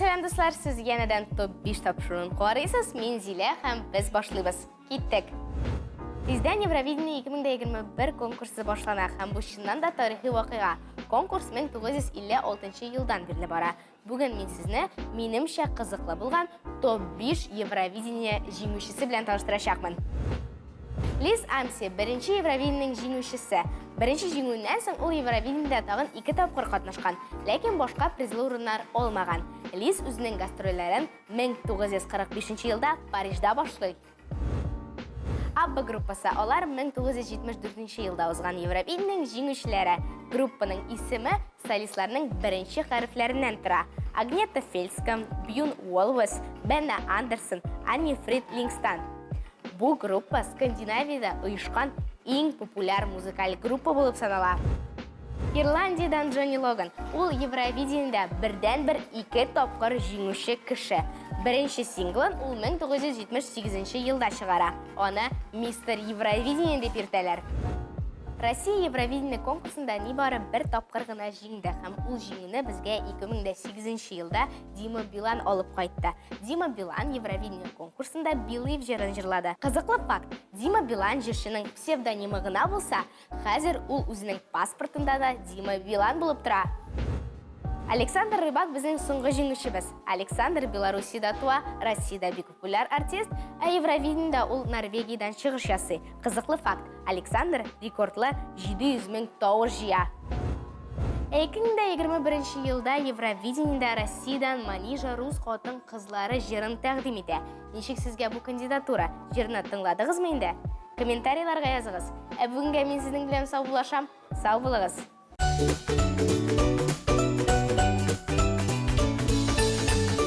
Сәлем достар, сіз енеден топ-5 тапшыруын қуарысыз. Мен Зиле һәм біз башлыйбыз. Киттік. Бізден Евровидение 2021 конкурсы башлана һәм бұл шыннан да тарихи вақиға. Конкурс 1956 елдан берлі бара. Бүгін мен сізні менімше қызықлы болған топ-5 Евровидение жеңушісі білен таныстырашақмын. Лиз Амси бірінші Евровидениенің жеңушісі. Бірінші жеңуінен соң ол Евровидениеде тағын 2 тапқыр қатнашқан, ләкин башқа призлы орындар олмаған. Лиз өзінің гастроллерін 1945 елда Парижда башлый. Абба группасы олар 1974 елда озған Евровидениенің жеңушілері. Группаның исімі солистларының бірінші харфләрінен тұра. Агнета Фельском, Бьюн Уолвес, Бенна Андерсон, Анни Фрид Лингстон. Бұл группа Скандинавияда ұйышқан ең популяр музыкаль группа болып санала. Ирландиядан Джонни Логан. Ол Евровидениеде бірден-бір 2 тапқыр жеңуші кіші. Бірінші синглын ол 1978 елда шығара. Оны Мистер Евровидение деп ертелер. Россия Евровидение конкурсында небары 1 тапқыр ғына жеңді һәм ол жеңуні бізге 2008 елда Дима Билан алып қайтты. Дима Билан Евровидение конкурсында Believe жерін жырлады. Қызықлы факт, Дима Билан жершінің псевдонимі ғына болса, қазір ол өзінің паспортында да Дима Билан болып тұра. Александр Рыбак біздің соңғы жеңушіміз. Александр Беларусияда туа, Россияда бек популяр артист, а Евровидениеде ол Норвегиядан шығыш ясый. Қызықлы факт, Александр рекордлы 700.000 тауыр жия. 2021 елда Евровидениеде Россиядан Манижа Рус қотын қызлары жерін тәқдим ете. Нешік сізге бұл кандидатура жеріні тыңладыңыз ма енді? Комментарийларға yazыңыз. Бүгінге мен сіздің білем сау болашам. Сау болыңыз.